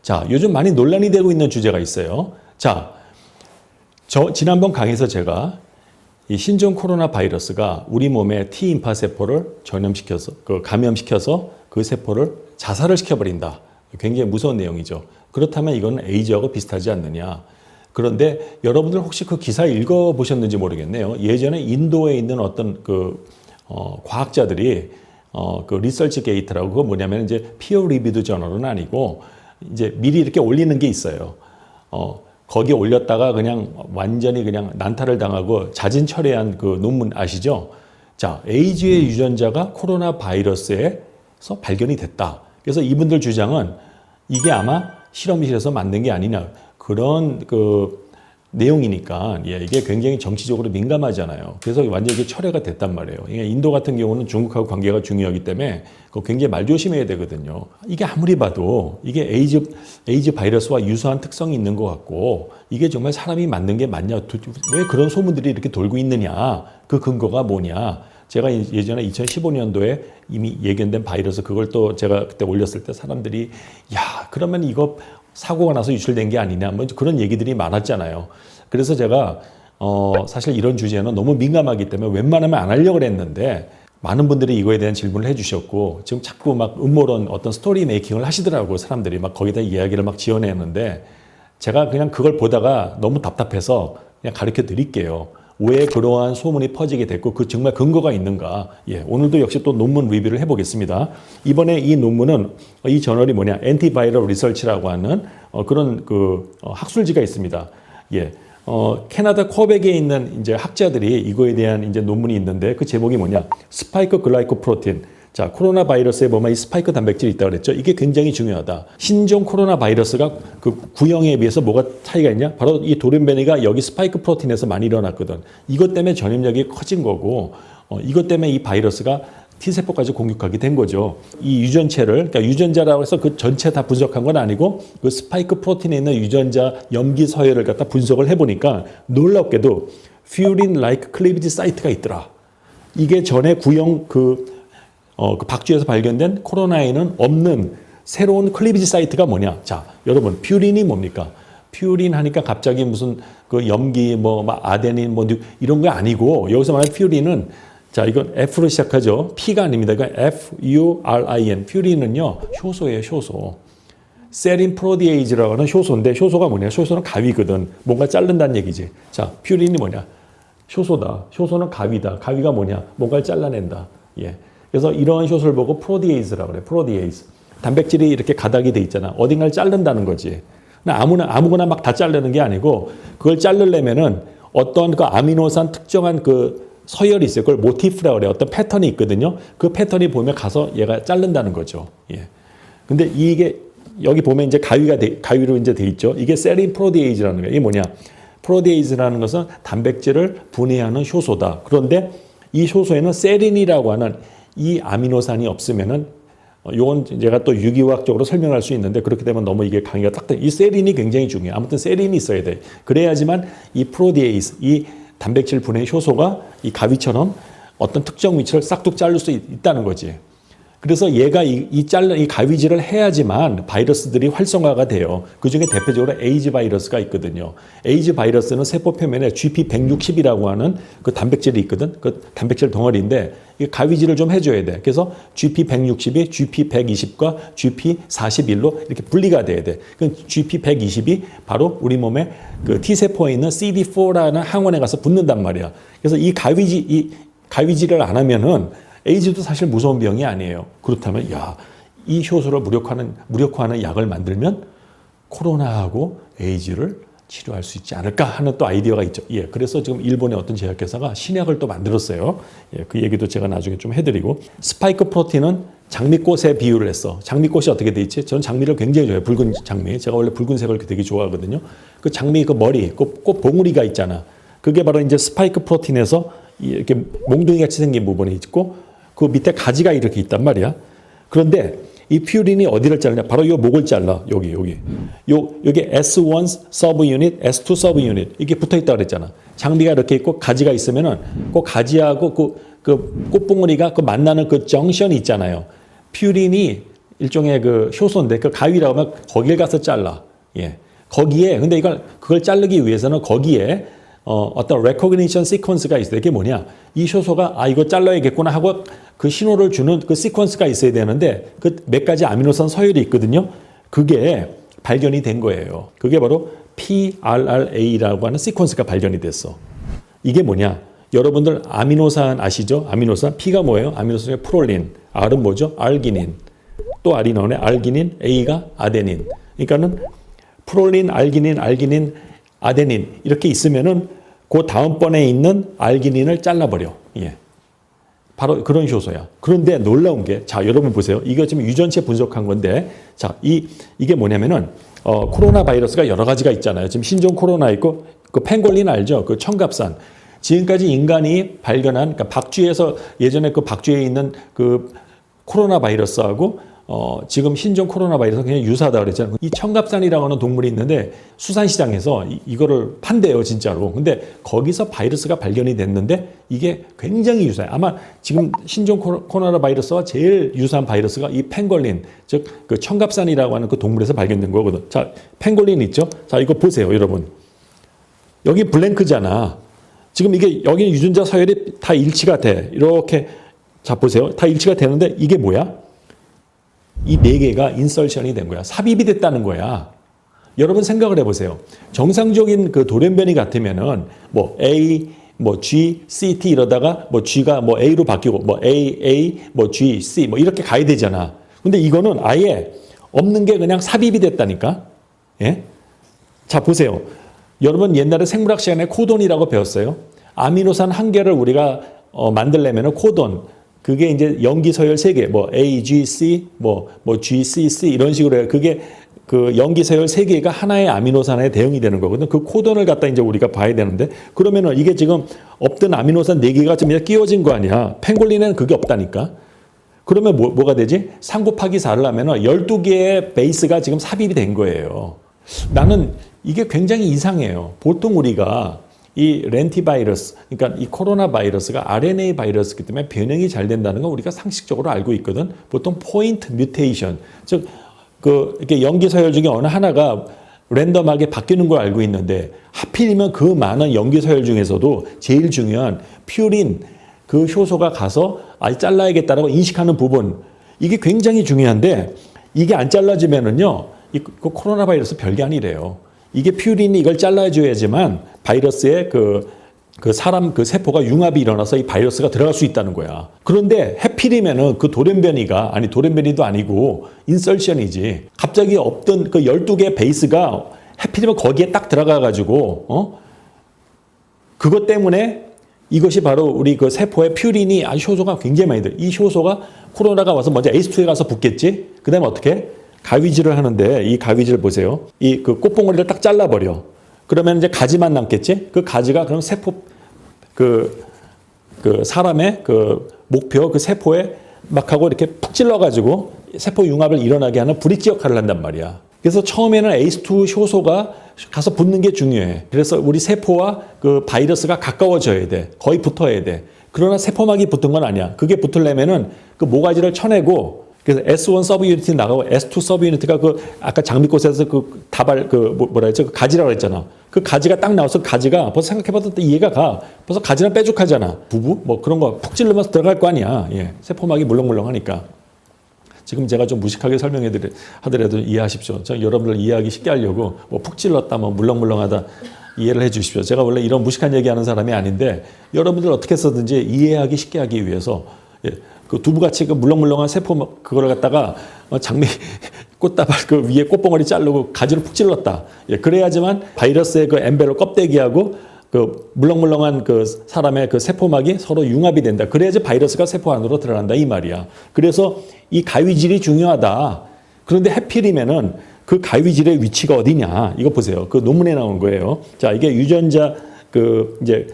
자, 요즘 많이 논란이 되고 있는 주제가 있어요. 자, 지난번 강의에서 제가 이 신종 코로나 바이러스가 우리 몸의 T인파 세포를 감염시켜서 그 세포를 자살을 시켜버린다. 굉장히 무서운 내용이죠. 그렇다면 이건 에이즈하고 비슷하지 않느냐. 그런데 여러분들 혹시 그 기사 읽어보셨는지 모르겠네요. 예전에 인도에 있는 어떤 과학자들이 그 리서치 게이트라고 그거 뭐냐면 이제 피어 리뷰드 저널은 아니고 이제 미리 이렇게 올리는 게 있어요. 거기에 올렸다가 그냥 완전히 그냥 난타를 당하고 자진 철회한 그 논문 아시죠? 자, 에이즈의 유전자가 코로나 바이러스에서 발견이 됐다. 그래서 이분들 주장은 이게 아마 실험실에서 만든 게 아니냐. 그런 내용이니까 이게 굉장히 정치적으로 민감하잖아요. 그래서 완전히 철회가 됐단 말이에요. 인도 같은 경우는 중국하고 관계가 중요하기 때문에 굉장히 말조심해야 되거든요. 이게 아무리 봐도 이게 에이즈 바이러스와 유사한 특성이 있는 것 같고 이게 정말 사람이 만든 게 맞냐. 왜 그런 소문들이 이렇게 돌고 있느냐. 그 근거가 뭐냐. 제가 예전에 2015년도에 이미 예견된 바이러스 그걸 또 제가 그때 올렸을 때 사람들이 야 그러면 이거 사고가 나서 유출된 게 아니냐 뭐 그런 얘기들이 많았잖아요. 그래서 제가 사실 이런 주제는 너무 민감하기 때문에 웬만하면 안 하려고 했는데 많은 분들이 이거에 대한 질문을 해주셨고 지금 자꾸 막 음모론 어떤 스토리 메이킹을 하시더라고요. 사람들이 막 거기다 이야기를 막 지어내는데 제가 그냥 그걸 보다가 너무 답답해서 그냥 가르쳐 드릴게요. 왜 그러한 소문이 퍼지게 됐고 그 정말 근거가 있는가. 오늘도 역시 또 논문 리뷰를 해보겠습니다. 이번에 이 논문은 이 저널이 뭐냐 엔티바이럴 리서치라고 하는 그런 학술지가 있습니다. 캐나다 쿼벡에 있는 이제 학자들이 이거에 대한 이제 논문이 있는데 그 제목이 뭐냐 스파이크 글라이코프로틴. 자, 코로나 바이러스에 보면 이 스파이크 단백질이 있다고 그랬죠. 이게 굉장히 중요하다. 신종 코로나 바이러스가 그 구형에 비해서 뭐가 차이가 있냐? 바로 이 돌연변이가 여기 스파이크 프로틴에서 많이 일어났거든. 이것 때문에 전염력이 커진 거고, 이것 때문에 이 바이러스가 T세포까지 공격하게 된 거죠. 이 유전체를, 그러니까 유전자라고 해서 그 전체 다 분석한 건 아니고 그 스파이크 프로틴에 있는 유전자 염기 서열을 갖다 분석을 해보니까 놀랍게도 퓨린-like 클리비지 사이트가 있더라. 이게 전에 구형 그 박쥐에서 발견된 코로나에는 없는 새로운 클리비지 사이트가 뭐냐? 자, 여러분, 퓨린이 뭡니까? 퓨린 하니까 갑자기 무슨 그 염기, 아데닌, 이런 거 아니고, 여기서 말하는 퓨린은, 자, 이건 F로 시작하죠. P가 아닙니다. 이건 F-U-R-I-N. 퓨린은요, 효소예요, 효소. 세린 프로디에이즈라고 하는 효소인데, 효소가 뭐냐? 효소는 가위거든. 뭔가 자른다는 얘기지. 자, 퓨린이 뭐냐? 효소다. 효소는 가위다. 가위가 뭐냐? 뭔가를 잘라낸다. 그래서 이러한 효소를 보고 프로디에이즈라고 그래. 프로디에이즈. 단백질이 이렇게 가닥이 돼 있잖아. 어딘가를 자른다는 거지. 아무거나 막 다 자르는 게 아니고 그걸 자르려면은 어떤 그 아미노산 특정한 그 서열이 있어요. 그걸 모티프라고 그래. 어떤 패턴이 있거든요. 그 패턴이 보면 가서 얘가 자른다는 거죠. 근데 이게 여기 보면 이제 가위로 이제 돼 있죠. 이게 세린 프로디에이즈라는 거예요. 이게 뭐냐? 프로디에이즈라는 것은 단백질을 분해하는 효소다. 그런데 이 효소에는 세린이라고 하는 이 아미노산이 없으면은 요건 제가 또 유기화학적으로 설명할 수 있는데 그렇게 되면 너무 이게 강의가 이 세린이 굉장히 중요해. 아무튼 세린이 있어야 돼. 그래야지만 이 프로디에이즈, 이 단백질 분해 효소가 이 가위처럼 어떤 특정 위치를 싹둑 자를 수 있다는 거지. 그래서 얘가 이 가위질을 해야지만 바이러스들이 활성화가 돼요. 그 중에 대표적으로 에이즈 바이러스가 있거든요. 에이즈 바이러스는 세포 표면에 GP160이라고 하는 그 단백질이 있거든. 그 단백질 덩어리인데 이 가위질을 좀 해줘야 돼. 그래서 GP160이 GP120과 GP41로 이렇게 분리가 돼야 돼. 그 GP120이 바로 우리 몸에 그 T세포에 있는 CD4라는 항원에 가서 붙는단 말이야. 그래서 이 가위질을 안 하면은 에이즈도 사실 무서운 병이 아니에요. 그렇다면 이 효소를 무력화하는 약을 만들면 코로나하고 에이즈를 치료할 수 있지 않을까 하는 또 아이디어가 있죠. 그래서 지금 일본의 어떤 제약회사가 신약을 또 만들었어요. 그 얘기도 제가 나중에 좀 해드리고 스파이크 프로틴은 장미꽃에 비유를 했어. 장미꽃이 어떻게 돼 있지? 저는 장미를 굉장히 좋아해요. 붉은 장미. 제가 원래 붉은색을 되게 좋아하거든요. 그 장미 그 머리, 꽃 봉우리가 있잖아. 그게 바로 이제 스파이크 프로틴에서 이렇게 몽둥이 같이 생긴 부분이 있고 그 밑에 가지가 이렇게 있단 말이야. 그런데 이 퓨린이 어디를 자르냐? 바로 이 목을 잘라. 여기. 여기 S1 서브 유닛, S2 서브 유닛 이게 붙어 있다 그랬잖아. 장비가 이렇게 있고 가지가 있으면은 그 가지하고 그 꽃봉오리가 그 만나는 그 정션이 있잖아요. 퓨린이 일종의 그 효소인데 그 가위라고 하면 거길 가서 잘라. 예. 거기에 근데 그걸 자르기 위해서는 거기에 어떤 recognition sequence가 있어요. 이게 뭐냐? 이 효소가 이거 잘라야겠구나 하고 그 신호를 주는 그 시퀀스가 있어야 되는데 그 몇 가지 아미노산 서열이 있거든요. 그게 발견이 된 거예요. 그게 바로 PRRA라고 하는 시퀀스가 발견이 됐어. 이게 뭐냐? 여러분들 아미노산 아시죠? 아미노산 P가 뭐예요? 아미노산의 프롤린, R은 뭐죠? 알기닌. 또 R이 나오네. 알기닌, A가 아데닌. 그러니까는 프롤린, 알기닌, 아데닌 이렇게 있으면은 그 다음번에 있는 알기닌을 잘라버려. 예. 바로 그런 효소야. 그런데 놀라운 게, 자, 여러분 보세요. 이거 지금 유전체 분석한 건데, 자, 이게 뭐냐면은, 코로나 바이러스가 여러 가지가 있잖아요. 지금 신종 코로나 있고, 그 펭골린 알죠? 그 청갑산. 지금까지 인간이 발견한, 그러니까 박쥐에서 예전에 그 박쥐에 있는 그 코로나 바이러스하고 지금 신종 코로나 바이러스가 그냥 유사하다 그랬잖아요. 이 청갑산이라고 하는 동물이 있는데 수산시장에서 이거를 판대요, 진짜로. 근데 거기서 바이러스가 발견이 됐는데 이게 굉장히 유사해요. 아마 지금 신종 코로나 바이러스와 제일 유사한 바이러스가 이 펭골린, 즉 그 청갑산이라고 하는 그 동물에서 발견된 거거든. 자, 펭골린 있죠? 자, 이거 보세요, 여러분. 여기 블랭크잖아. 지금 이게 여기 유전자 서열이 다 일치가 돼. 이렇게 자 보세요. 다 일치가 되는데 이게 뭐야? 이 네 개가 인설션이 된 거야. 삽입이 됐다는 거야. 여러분 생각을 해보세요. 정상적인 그 돌연변이 같으면은 뭐 A, 뭐 G, C, T 이러다가 뭐 G가 뭐 A로 바뀌고 뭐 A, 뭐 G, C 뭐 이렇게 가야 되잖아. 근데 이거는 아예 없는 게 그냥 삽입이 됐다니까. 예? 자 보세요. 여러분 옛날에 생물학 시간에 코돈이라고 배웠어요. 아미노산 한 개를 우리가 만들려면 코돈, 그게 이제 염기 서열 3개, 뭐 A, G, C, 뭐 G, C, C 이런 식으로 해요. 그게 그 염기 서열 3개가 하나의 아미노산에 대응이 되는 거거든요. 그 코돈을 갖다 이제 우리가 봐야 되는데 그러면은 이게 지금 없던 아미노산 4개가 좀 끼워진 거 아니야. 펭골린에는 그게 없다니까. 그러면 뭐가 되지? 3 곱하기 4를 하면은 12개의 베이스가 지금 삽입이 된 거예요. 나는 이게 굉장히 이상해요. 보통 우리가 이 렌티바이러스, 그러니까 이 코로나 바이러스가 RNA 바이러스이기 때문에 변형이 잘 된다는 건 우리가 상식적으로 알고 있거든. 보통 포인트 뮤테이션, 즉 이렇게 염기 서열 중에 어느 하나가 랜덤하게 바뀌는 걸 알고 있는데 하필이면 그 많은 염기 서열 중에서도 제일 중요한 퓨린 그 효소가 가서 잘라야겠다라고 인식하는 부분, 이게 굉장히 중요한데 이게 안 잘라지면은요, 그 코로나 바이러스 별게 아니래요. 이게 퓨린이 이걸 잘라줘야지만 바이러스의 그 사람 그 세포가 융합이 일어나서 이 바이러스가 들어갈 수 있다는 거야. 그런데 해필이면은 그 돌연변이가, 아니 돌연변이도 아니고 인설션이지. 갑자기 없던 그 12개 베이스가 해필이면 거기에 딱 들어가가지고, 그것 때문에 이것이 바로 우리 그 세포의 퓨린이 효소가 굉장히 많이 돼. 이 효소가 코로나가 와서 먼저 ACE2에 가서 붙겠지? 그 다음에 어떻게? 가위질을 하는데 이 가위질 보세요. 이 그 꽃봉오리를 딱 잘라버려. 그러면 이제 가지만 남겠지? 그 가지가 그럼 세포 그 사람의 그 목표 그 세포에 막 하고 이렇게 푹 찔러가지고 세포 융합을 일어나게 하는 브릿지 역할을 한단 말이야. 그래서 처음에는 ACE2 효소가 가서 붙는 게 중요해. 그래서 우리 세포와 그 바이러스가 가까워져야 돼. 거의 붙어야 돼. 그러나 세포막이 붙은 건 아니야. 그게 붙으려면은 그 모가지를 쳐내고 그래서 S1 서브 유니트 나가고 S2 서브 유니트가 그 아까 장미꽃에서 그 다발 뭐라 했죠? 그 가지라고 했잖아. 그 가지가 딱 나와서 가지가 벌써 생각해봐도 이해가 가. 벌써 가지는 빼죽하잖아. 부부 뭐 그런 거 푹 찔르면서 들어갈 거 아니야. 예. 세포막이 물렁물렁하니까. 지금 제가 좀 무식하게 설명해 하더라도 이해하십시오. 저 여러분들 이해하기 쉽게 하려고 뭐 푹 찔렀다 뭐 물렁물렁하다 이해를 해 주십시오. 제가 원래 이런 무식한 얘기하는 사람이 아닌데 여러분들 어떻게 해서든지 이해하기 쉽게 하기 위해서 그 두부같이 그 물렁물렁한 세포 그걸 갖다가 장미 꽃다발 그 위에 꽃봉오리 자르고 가지를 푹 찔렀다. 예, 그래야지만 바이러스의 그 엠벨로 껍데기하고 그 물렁물렁한 그 사람의 그 세포막이 서로 융합이 된다. 그래야지 바이러스가 세포 안으로 들어간다 이 말이야. 그래서 이 가위질이 중요하다. 그런데 해필이면은 그 가위질의 위치가 어디냐? 이거 보세요. 그 논문에 나온 거예요. 자, 이게 유전자 이제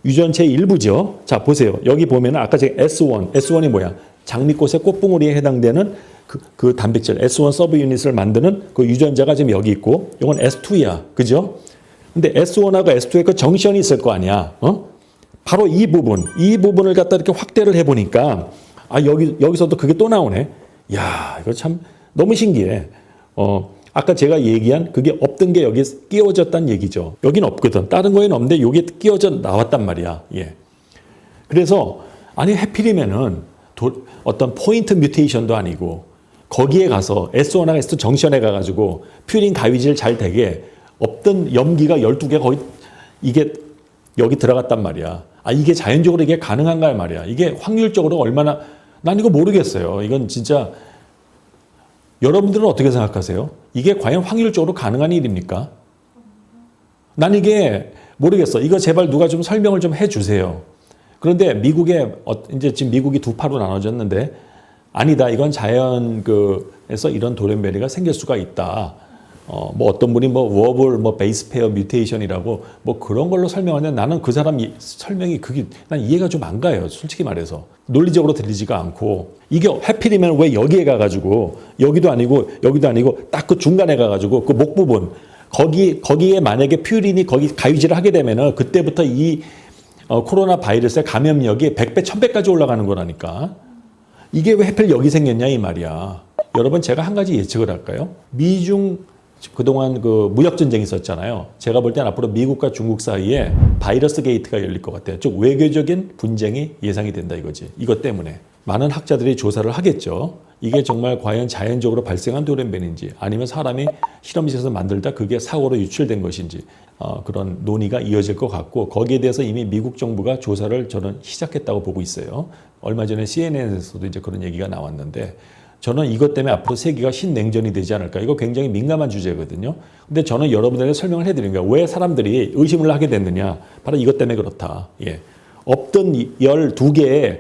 유전체 일부죠. 자, 보세요. 여기 보면은 아까 제가 S1이 뭐야? 장미꽃의 꽃봉오리에 해당되는 그 단백질 S1 서브 유닛을 만드는 그 유전자가 지금 여기 있고, 이건 S2야. 그죠? 근데 S1하고 S2의 그 정션이 있을 거 아니야. 바로 이 부분을 갖다 이렇게 확대를 해보니까, 여기서도 그게 또 나오네. 야, 이거 참 너무 신기해. 아까 제가 얘기한 그게 없던 게 여기 끼워졌다는 얘기죠. 여긴 없거든. 다른 거에는 없는데 여기에 끼워져 나왔단 말이야. 예. 그래서 아니 해필이면은 어떤 포인트 뮤테이션도 아니고 거기에 가서 S1하고 S2 정션에 가가지고 퓨린 가위질 잘 되게 없던 염기가 12개 거의 이게 여기 들어갔단 말이야. 아, 이게 자연적으로 이게 가능한가 말이야. 이게 확률적으로 얼마나, 난 이거 모르겠어요. 이건 진짜, 여러분들은 어떻게 생각하세요? 이게 과연 확률적으로 가능한 일입니까? 난 이게 모르겠어. 이거 제발 누가 좀 설명을 좀 해주세요. 그런데 미국에, 이제 지금 미국이 두 파로 나눠졌는데, 아니다. 이건 자연에서 이런 돌연변이가 생길 수가 있다. 뭐 어떤 분이 뭐 워블 뭐 베이스 페어 뮤테이션이라고 뭐 그런 걸로 설명하는데 나는 그 사람 설명이 그게 난 이해가 좀 안 가요. 솔직히 말해서 논리적으로 들리지가 않고 이게 하필이면 왜 여기에 가가지고 여기도 아니고 딱 그 중간에 가가지고 그 목 부분 거기에 만약에 퓨린이 거기 가위질을 하게 되면은 그때부터 이 코로나 바이러스의 감염력이 100배, 1000배까지 올라가는 거라니까. 이게 왜 하필 여기 생겼냐 이 말이야. 여러분 제가 한 가지 예측을 할까요? 미중 그동안 그 무역전쟁이 있었잖아요. 제가 볼 땐 앞으로 미국과 중국 사이에 바이러스 게이트가 열릴 것 같아요. 즉 외교적인 분쟁이 예상이 된다 이거지. 이것 때문에. 많은 학자들이 조사를 하겠죠. 이게 정말 과연 자연적으로 발생한 돌연변인지 아니면 사람이 실험실에서 만들다 그게 사고로 유출된 것인지 그런 논의가 이어질 것 같고 거기에 대해서 이미 미국 정부가 조사를 저는 시작했다고 보고 있어요. 얼마 전에 CNN에서도 이제 그런 얘기가 나왔는데 저는 이것 때문에 앞으로 세계가 신냉전이 되지 않을까. 이거 굉장히 민감한 주제거든요. 근데 저는 여러분들에게 설명을 해드린 거예요. 왜 사람들이 의심을 하게 됐느냐. 바로 이것 때문에 그렇다. 예. 없던 12개의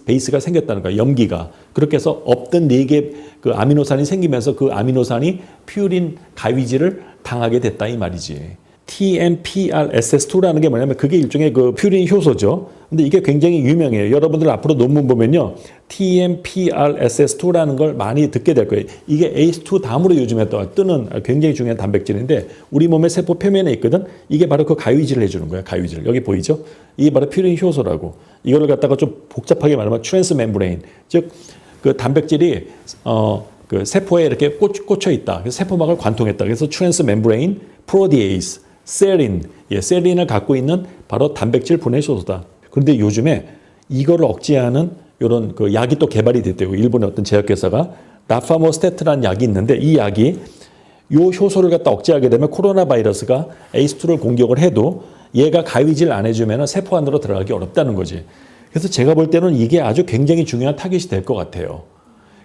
베이스가 생겼다는 거예요. 염기가. 그렇게 해서 없던 4개 그 아미노산이 생기면서 그 아미노산이 퓨린 가위질을 당하게 됐다 이 말이지. TMPRSS2라는 게 뭐냐면 그게 일종의 그 퓨린 효소죠. 근데 이게 굉장히 유명해요. 여러분들 앞으로 논문 보면요. TMPRSS2라는 걸 많이 듣게 될 거예요. 이게 ACE2 다음으로 요즘에 또 뜨는 굉장히 중요한 단백질인데 우리 몸의 세포 표면에 있거든. 이게 바로 그 가위질을 해주는 거예요. 가위질. 여기 보이죠? 이게 바로 퓨린 효소라고. 이거를 갖다가 좀 복잡하게 말하면 트랜스 멤브레인. 즉 그 단백질이 그 세포에 이렇게 꽂혀 있다. 그래서 세포막을 관통했다. 그래서 트랜스 멤브레인 프로디에이스 세린, 세린을 갖고 있는 바로 단백질 분해 효소다. 그런데 요즘에 이거를 억제하는 이런 그 약이 또 개발이 됐대요. 일본의 어떤 제약회사가 라파모스테트라는 약이 있는데 이 약이 이 효소를 갖다 억제하게 되면 코로나 바이러스가 ACE2를 공격을 해도 얘가 가위질 안 해주면 세포 안으로 들어가기 어렵다는 거지. 그래서 제가 볼 때는 이게 아주 굉장히 중요한 타깃이 될 것 같아요.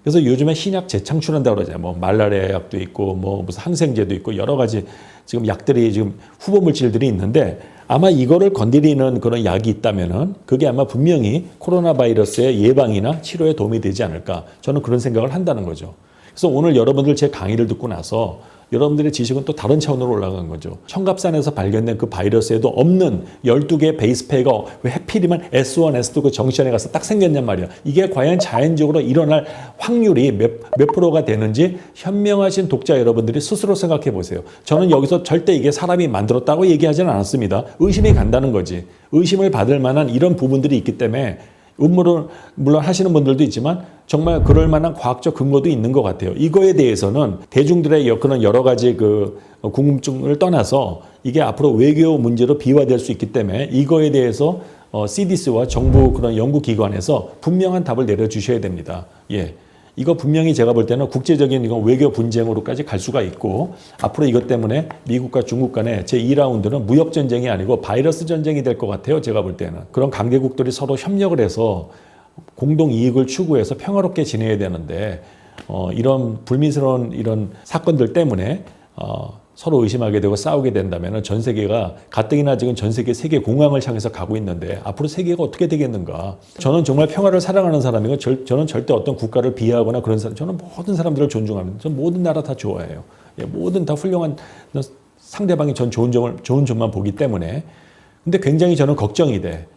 그래서 요즘에 신약 재창출한다고 그러잖아요. 뭐 말라리아 약도 있고 뭐 무슨 항생제도 있고 여러 가지 지금 약들이 지금 후보 물질들이 있는데 아마 이거를 건드리는 그런 약이 있다면은 그게 아마 분명히 코로나 바이러스의 예방이나 치료에 도움이 되지 않을까. 저는 그런 생각을 한다는 거죠. 그래서 오늘 여러분들 제 강의를 듣고 나서 여러분들의 지식은 또 다른 차원으로 올라간 거죠. 청갑산에서 발견된 그 바이러스에도 없는 12개의 베이스 페어가 왜 하필이면 S1, S2 그 정션에 가서 딱 생겼냔 말이야. 이게 과연 자연적으로 일어날 확률이 몇 프로가 되는지 현명하신 독자 여러분들이 스스로 생각해 보세요. 저는 여기서 절대 이게 사람이 만들었다고 얘기하지는 않았습니다. 의심이 간다는 거지. 의심을 받을 만한 이런 부분들이 있기 때문에 음모론 물론 하시는 분들도 있지만 정말 그럴 만한 과학적 근거도 있는 것 같아요. 이거에 대해서는 대중들의 그런 여러 가지 그 궁금증을 떠나서 이게 앞으로 외교 문제로 비화될 수 있기 때문에 이거에 대해서 CDC와 정부 그런 연구기관에서 분명한 답을 내려주셔야 됩니다. 예. 이거 분명히 제가 볼 때는 국제적인 이건 외교 분쟁으로까지 갈 수가 있고 앞으로 이것 때문에 미국과 중국 간의 제2라운드는 무역 전쟁이 아니고 바이러스 전쟁이 될 것 같아요. 제가 볼 때는. 그런 강대국들이 서로 협력을 해서 공동 이익을 추구해서 평화롭게 지내야 되는데 이런 불미스러운 이런 사건들 때문에 서로 의심하게 되고 싸우게 된다면 전 세계가 가뜩이나 지금 전 세계 세계 공황을 향해서 가고 있는데 앞으로 세계가 어떻게 되겠는가. 저는 정말 평화를 사랑하는 사람이고 저는 절대 어떤 국가를 비하하거나 그런 사람, 저는 모든 사람들을 존중합니다. 저는 모든 나라 다 좋아해요. 모든 다 훌륭한 상대방이 전 좋은 점만 보기 때문에. 근데 굉장히 저는 걱정이 돼.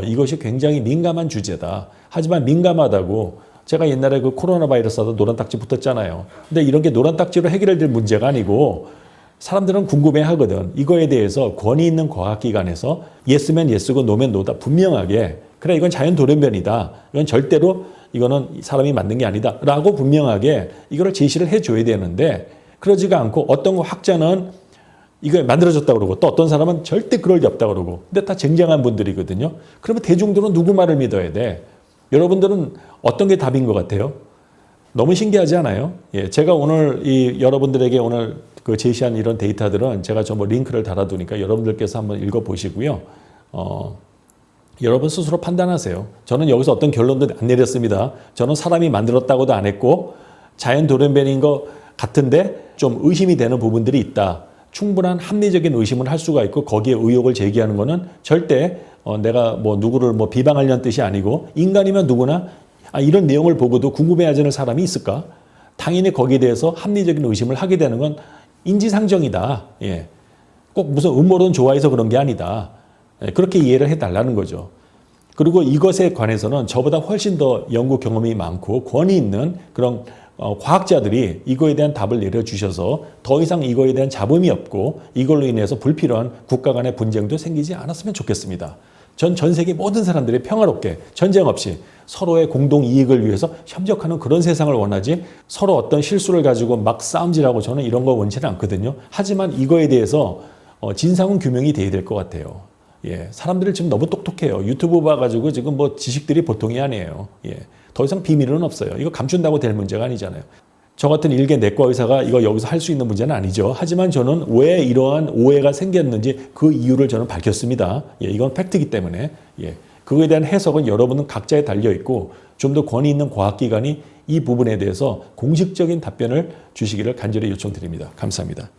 이것이 굉장히 민감한 주제다. 하지만 민감하다고 제가 옛날에 그 코로나 바이러스 하다 노란 딱지 붙었잖아요. 근데 이런 게 노란 딱지로 해결될 문제가 아니고 사람들은 궁금해 하거든. 이거에 대해서 권위 있는 과학기관에서 예스면 예스고 노면 노다 분명하게 그래 이건 자연 돌연변이다. 이건 절대로 이거는 사람이 만든 게 아니다. 라고 분명하게 이거를 제시를 해줘야 되는데 그러지가 않고 어떤 학자는 이거 만들어졌다고 그러고 또 어떤 사람은 절대 그럴 리 없다고 그러고 근데 다 쟁쟁한 분들이거든요. 그러면 대중들은 누구 말을 믿어야 돼? 여러분들은 어떤 게 답인 것 같아요? 너무 신기하지 않아요? 예, 제가 오늘 여러분들에게 오늘 그 제시한 이런 데이터들은 제가 전부 링크를 달아두니까 여러분들께서 한번 읽어보시고요. 여러분 스스로 판단하세요. 저는 여기서 어떤 결론도 안 내렸습니다. 저는 사람이 만들었다고도 안 했고 자연 돌연변인 것 같은데 좀 의심이 되는 부분들이 있다. 충분한 합리적인 의심을 할 수가 있고 거기에 의혹을 제기하는 것은 절대 내가 뭐 누구를 뭐 비방하려는 뜻이 아니고 인간이면 누구나 이런 내용을 보고도 궁금해하지 않을 사람이 있을까? 당연히 거기에 대해서 합리적인 의심을 하게 되는 건 인지상정이다. 예. 꼭 무슨 음모론 좋아해서 그런 게 아니다. 예. 그렇게 이해를 해달라는 거죠. 그리고 이것에 관해서는 저보다 훨씬 더 연구 경험이 많고 권위 있는 그런 과학자들이 이거에 대한 답을 내려주셔서 더 이상 이거에 대한 잡음이 없고 이걸로 인해서 불필요한 국가 간의 분쟁도 생기지 않았으면 좋겠습니다. 전 세계 모든 사람들이 평화롭게 전쟁 없이 서로의 공동 이익을 위해서 협력하는 그런 세상을 원하지 서로 어떤 실수를 가지고 막 싸움질하고 저는 이런 거 원치는 않거든요. 하지만 이거에 대해서 진상은 규명이 돼야 될 것 같아요. 예, 사람들이 지금 너무 똑똑해요. 유튜브 봐가지고 지금 뭐 지식들이 보통이 아니에요. 예, 더 이상 비밀은 없어요. 이거 감춘다고 될 문제가 아니잖아요. 저 같은 일개 내과 의사가 이거 여기서 할 수 있는 문제는 아니죠. 하지만 저는 왜 이러한 오해가 생겼는지 그 이유를 저는 밝혔습니다. 예, 이건 팩트이기 때문에 예, 그거에 대한 해석은 여러분은 각자에 달려 있고 좀 더 권위 있는 과학기관이 이 부분에 대해서 공식적인 답변을 주시기를 간절히 요청드립니다. 감사합니다.